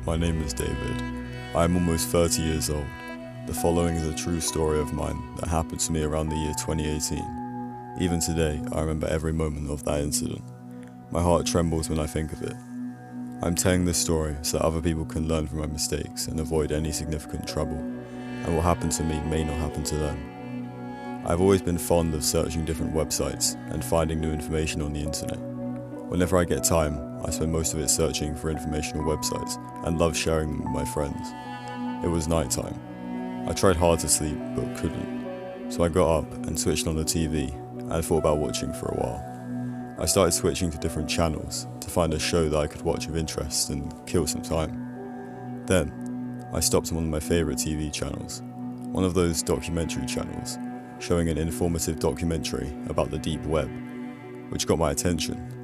My name is David. I am almost 30 years old. The following is a true story of mine that happened to me around the year 2018. Even today, I remember every moment of that incident. My heart trembles when I think of it. I'm telling this story so that other people can learn from my mistakes and avoid any significant trouble, and what happened to me may not happen to them. I've always been fond of searching different websites and finding new information on the internet. Whenever I get time, I spend most of it searching for informational websites and love sharing them with my friends. It was night time. I tried hard to sleep but couldn't, so I got up and switched on the TV and thought about watching for a while. I started switching to different channels to find a show that I could watch of interest and kill some time. Then, I stopped on one of my favourite TV channels, one of those documentary channels, showing an informative documentary about the deep web, which got my attention.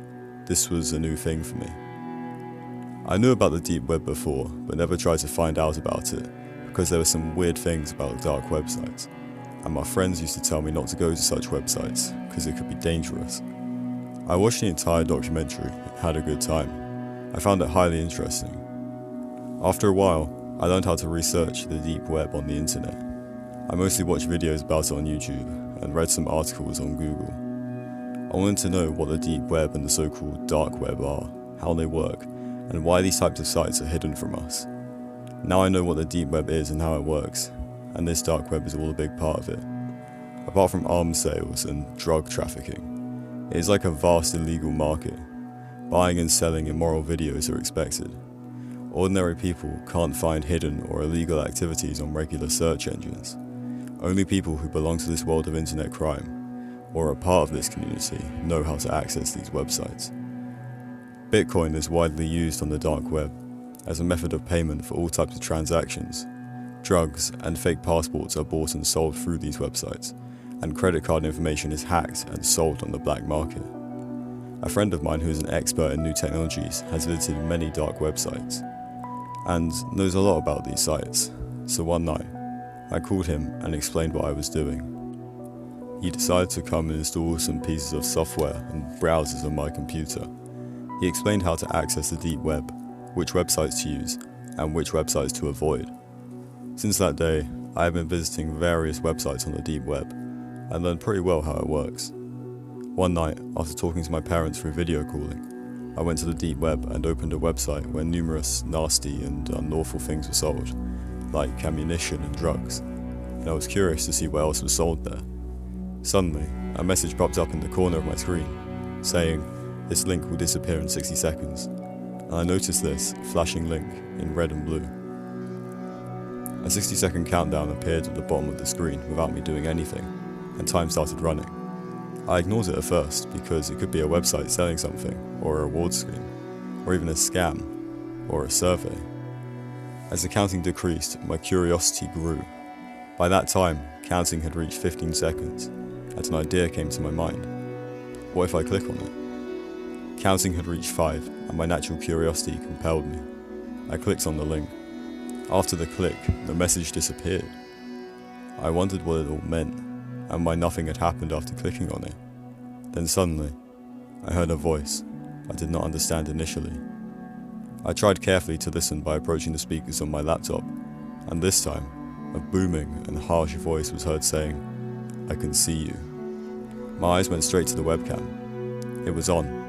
This was a new thing for me. I knew about the deep web before, but never tried to find out about it, because there were some weird things about dark websites, and my friends used to tell me not to go to such websites, because it could be dangerous. I watched the entire documentary and had a good time. I found it highly interesting. After a while, I learned how to research the deep web on the internet. I mostly watched videos about it on YouTube, and read some articles on Google. I wanted to know what the deep web and the so-called dark web are, how they work, and why these types of sites are hidden from us. Now I know what the deep web is and how it works, and this dark web is all a big part of it. Apart from arms sales and drug trafficking, it is like a vast illegal market. Buying and selling immoral videos are expected. Ordinary people can't find hidden or illegal activities on regular search engines. Only people who belong to this world of internet crime or are part of this community know how to access these websites. Bitcoin is widely used on the dark web as a method of payment for all types of transactions. Drugs and fake passports are bought and sold through these websites, and credit card information is hacked and sold on the black market. A friend of mine who is an expert in new technologies has visited many dark websites and knows a lot about these sites, so one night I called him and explained what I was doing. He decided to come and install some pieces of software and browsers on my computer. He explained how to access the deep web, which websites to use, and which websites to avoid. Since that day, I have been visiting various websites on the deep web, and learned pretty well how it works. One night, after talking to my parents through video calling, I went to the deep web and opened a website where numerous nasty and unlawful things were sold, like ammunition and drugs, and I was curious to see what else was sold there. Suddenly, a message popped up in the corner of my screen, saying, "This link will disappear in 60 seconds. And I noticed this flashing link in red and blue. A 60-second countdown appeared at the bottom of the screen without me doing anything, and time started running. I ignored it at first because it could be a website selling something, or a reward scheme, or even a scam, or a survey. As the counting decreased, my curiosity grew. By that time, counting had reached 15 seconds, and an idea came to my mind. What if I click on it? Counting had reached 5, and my natural curiosity compelled me. I clicked on the link. After the click, the message disappeared. I wondered what it all meant, and why nothing had happened after clicking on it. Then suddenly, I heard a voice I did not understand initially. I tried carefully to listen by approaching the speakers on my laptop, and this time, a booming and harsh voice was heard saying, "I can see you." My eyes went straight to the webcam. It was on.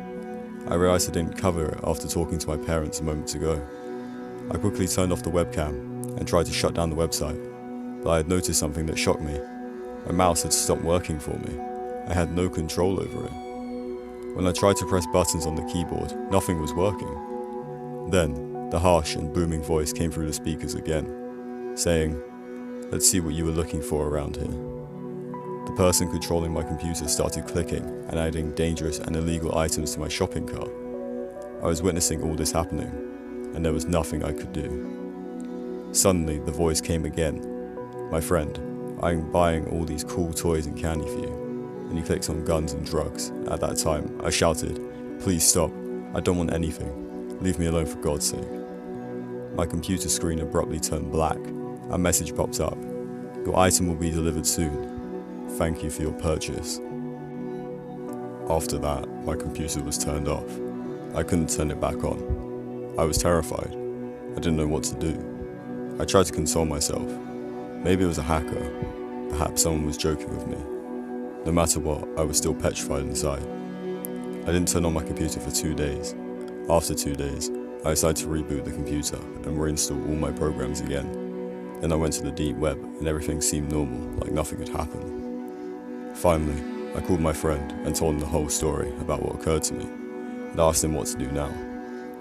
I realized I didn't cover it after talking to my parents moments ago. I quickly turned off the webcam and tried to shut down the website, but I had noticed something that shocked me. My mouse had stopped working for me. I had no control over it. When I tried to press buttons on the keyboard, nothing was working. Then, the harsh and booming voice came through the speakers again, saying, "Let's see what you were looking for around here." The person controlling my computer started clicking and adding dangerous and illegal items to my shopping cart. I was witnessing all this happening, and there was nothing I could do. Suddenly, the voice came again. "My friend, I'm buying all these cool toys and candy for you." And he clicked on guns and drugs. At that time, I shouted, "Please stop. I don't want anything. Leave me alone for God's sake." My computer screen abruptly turned black. A message popped up. "Your item will be delivered soon. Thank you for your purchase." After that, my computer was turned off. I couldn't turn it back on. I was terrified. I didn't know what to do. I tried to console myself. Maybe it was a hacker. Perhaps someone was joking with me. No matter what, I was still petrified inside. I didn't turn on my computer for 2 days. After 2 days, I decided to reboot the computer and reinstall all my programs again. Then I went to the deep web and everything seemed normal, like nothing had happened. Finally, I called my friend and told him the whole story about what occurred to me, and asked him what to do now.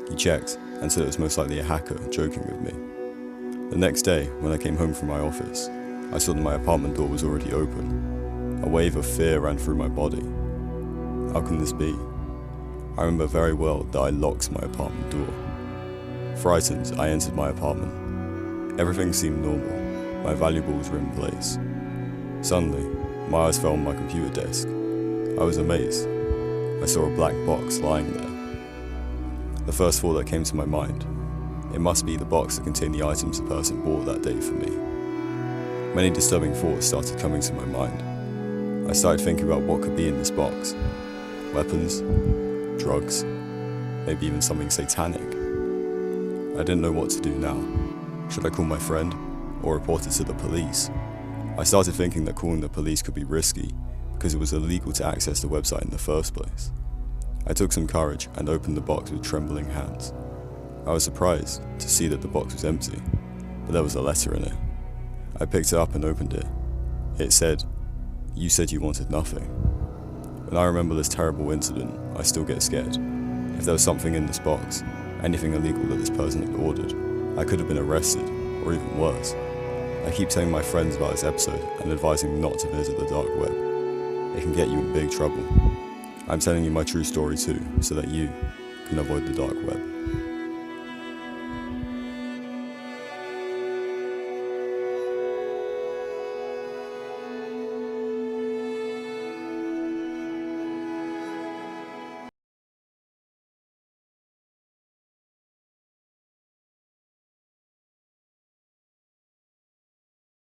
He checked and said it was most likely a hacker joking with me. The next day, when I came home from my office, I saw that my apartment door was already open. A wave of fear ran through my body. How can this be? I remember very well that I locked my apartment door. Frightened, I entered my apartment. Everything seemed normal. My valuables were in place. Suddenly, my eyes fell on my computer desk. I was amazed. I saw a black box lying there. The first thought that came to my mind, it must be the box that contained the items the person bought that day for me. Many disturbing thoughts started coming to my mind. I started thinking about what could be in this box. Weapons, drugs, maybe even something satanic. I didn't know what to do now. Should I call my friend or report it to the police? I started thinking that calling the police could be risky because it was illegal to access the website in the first place. I took some courage and opened the box with trembling hands. I was surprised to see that the box was empty, but there was a letter in it. I picked it up and opened it. It said, "You said you wanted nothing." When I remember this terrible incident, I still get scared. If there was something in this box, anything illegal that this person had ordered, I could have been arrested, or even worse. I keep telling my friends about this episode and advising them not to visit the dark web. It can get you in big trouble. I'm telling you my true story too, so that you can avoid the dark web.